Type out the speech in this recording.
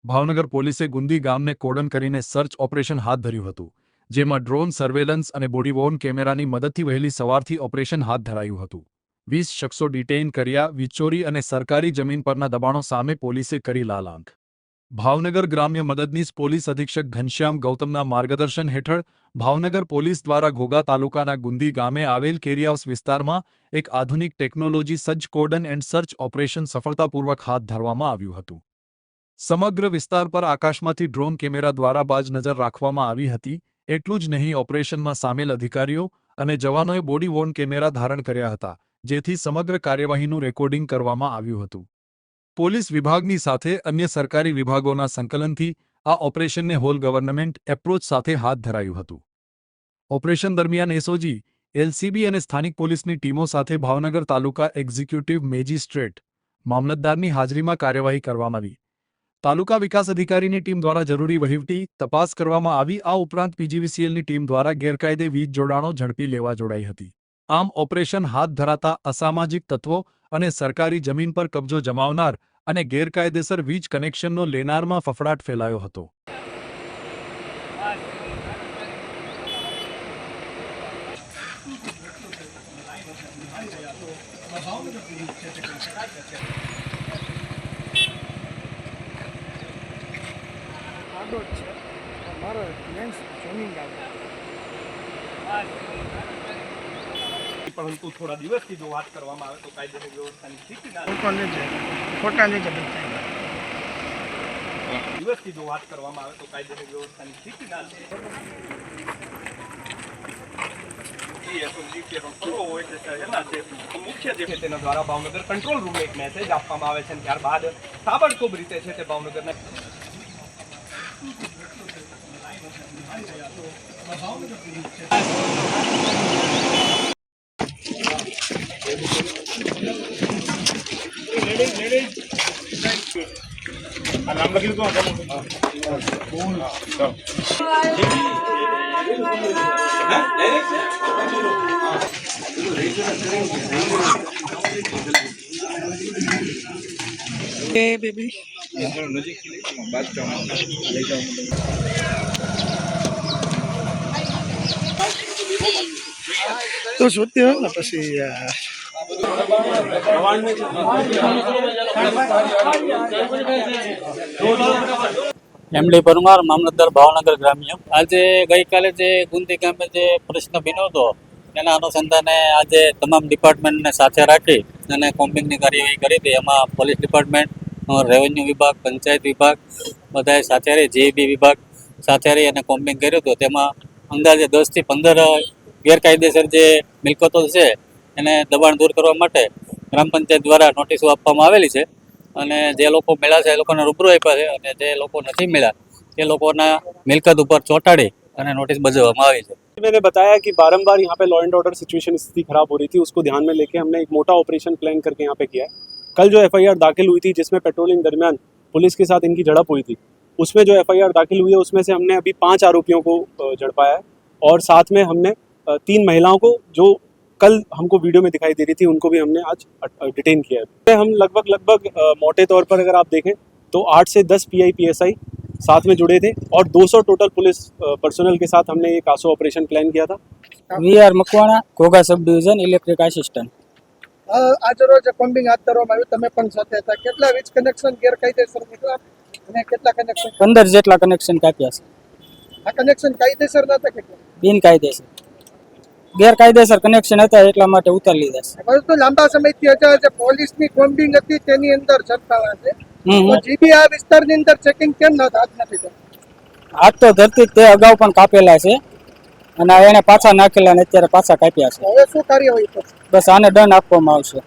ભાવનગર પોલીસે ગુંદી ગામને કોર્ડન કરીને સર્ચ ઓપરેશન હાથ ધર્યું હતું, જેમાં ડ્રોન સર્વેલન્સ અને બોડી વોર્ન કેમેરાની મદદથી વહેલી સવારથી ઓપરેશન હાથ ધરાયું હતું। 20 શખ્સો ડિટેઇન કર્યા। વીજચોરી અને સરકારી જમીન પરના દબાણો સામે પોલીસે કરી લાલાંક। ભાવનગર ગ્રામ્ય મદદનીશ પોલીસ અધિક્ષક ઘનશ્યામ ગૌતમના માર્ગદર્શન હેઠળ ભાવનગર પોલીસ દ્વારા ઘોઘા તાલુકાના ગુંદી ગામે આવેલ કેરિયાઉસ વિસ્તારમાં એક આધુનિક ટેકનોલોજી સજ્જ કોર્ડન એન્ડ સર્ચ ઓપરેશન સફળતાપૂર્વક હાથ ધરવામાં આવ્યું હતું। સમગ્ર વિસ્તાર પર આકાશમાંથી ડ્રોન કેમેરા દ્વારા બાજ નજર રાખવામાં આવી હતી। એટલું જ નહીં, ઓપરેશનમાં સામેલ અધિકારીઓ અને જવાનોએ બોડી વોર્ન કેમેરા ધારણ કર્યા હતા, જેથી સમગ્ર કાર્યવાહીનું રેકોર્ડિંગ કરવામાં આવ્યું હતું। પોલીસ વિભાગની સાથે અન્ય સરકારી વિભાગોના સંકલનથી આ ઓપરેશનને હોલ ગવર્નમેન્ટ એપ્રોચ સાથે હાથ ધરાયું હતું। ઓપરેશન દરમિયાન એસઓજી, એલસીબી અને સ્થાનિક પોલીસની ટીમો સાથે ભાવનગર તાલુકા એક્ઝિક્યુટિવ મેજિસ્ટ્રેટ મામલતદારની હાજરીમાં કાર્યવાહી કરવામાં આવી। તાલુકા વિકાસ અધિકારીની ટીમ દ્વારા જરૂરી વહીવટી તપાસ કરવામાં આવી। આ ઉપરાંત પીજીવીસીએલની ટીમ દ્વારા ગેરકાયદે વીજ જોડાણો ઝડપી લેવા જોડાઈ હતી। આમ ઓપરેશન હાથ ધરાતા અસામાજિક તત્વો અને સરકારી જમીન પર કબજો જમાવનાર અને ગેરકાયદેસર વીજ કનેક્શનનો લેનારમાં ફફડાટ ફેલાયો હતો। પરંતુ થોડા દિવસથી જો વાત કરવામાં આવે તો કાયદેસર વ્યવસ્થાની સ્થિતિ ના દિવસથી જો વાત કરવામાં આવે તો કાયદેસર વ્યવસ્થાની સ્થિતિ ના મુખ્ય જે છે તેના દ્વારા ભાવનગર કંટ્રોલ રૂમને એક મેસેજ આપવામાં આવે છે અને ત્યારબાદ તાબડતોબ રીતે છે તે ભાવનગરના નામ લખી દો બેબી તો શોધતી હોય ને પછી એમડી પરમાર, મામલતદાર ભાવનગર ગ્રામ્ય। આજે ગઈકાલે જે ગુંદી ગામે જે પ્રશ્ન બન્યો હતો એના અનુસંધાને આજે તમામ ડિપાર્ટમેન્ટને સાથે રાખી અને કોમ્બિંગની કાર્યવાહી કરી હતી। એમાં પોલીસ ડિપાર્ટમેન્ટ, રેવન્યુ વિભાગ, પંચાયત વિભાગ બધાએ સાથે રહી, જીઈબી વિભાગ સાથે રહી અને કોમ્બિંગ કર્યું હતું। તેમાં અંદાજે 10 થી 15 ગેરકાયદેસર જે મિલકતો છે એને દબાણ દૂર કરવા માટે ગ્રામ પંચાયત દ્વારા નોટિસો આપવામાં આવેલી છે અને જે લોકો મળ્યા છે એ લોકોને રૂબરૂ આપ્યા છે અને જે લોકો નથી મળ્યા એ લોકોના મિલકત ઉપર ચોંટાડી અને નોટિસ બજાવવામાં આવી છે। मैंने बताया कि बारंबार यहाँ पे लॉ एंड ऑर्डर सिचुएशन स्थिति खराब हो रही थी, उसको ध्यान में लेके हमने एक मोटा ऑपरेशन प्लान करके यहाँ पे किया है। कल जो एफआईआर दाखिल हुई थी जिसमें पेट्रोलिंग दरमियान पुलिस के साथ इनकी झड़प हुई थी, उसमें जो एफआईआर दाखिल हुई है उसमें से हमने अभी 5 आरोपियों को झड़पाया है और साथ में हमने 3 महिलाओं को जो कल हमको वीडियो में दिखाई दे रही थी उनको भी हमने आज डिटेन किया है। हम लगभग मोटे तौर पर अगर आप देखें तो 8 से 10 पीआई पीएसआई साथ में जुड़े थे और 200 टोटल पुलिस पर्सनल के साथ हमने ये कासो ऑपरेशन प्लान किया था। વીઆર મકવાણા, ઘોઘા સબ ડિવિઝન, ઇલેક્ટ્રિક આસિસ્ટન્ટ। આજ રોજ કોમ્બિંગ હાથ ધરવામાં આવ્યું, તમે પણ સાથે હતા। કેટલા વીજ કનેક્શન ગેરકાયદેસર નીકળ્યા અને કેટલા કનેક્શન? 15 જેટલા કનેક્શન કાપ્યા છે। આ કનેક્શન કાયદેસર નતા કે બિનકાયદેસર ગેરકાયદેસર કનેક્શન હતા એટલા માટે ઉતારી લીધા છે। પરંતુ લાંબા સમયથી જે પોલીસની કોમ્બિંગ હતી તેની અંદર ઝડપાયા છે, તો જીબી આ વિસ્તારની અંદર ચેકિંગ કેમ હાથ નથી કરતું? આજ તો ધરતી તે અગાઉ પણ કાપેલા છે અને એને પાછા નાખેલા અને અત્યારે પાછા કાપ્યા છે। હવે શું કાર્યવાહી થશે? બસ આને દંડ આપવામાં આવશે।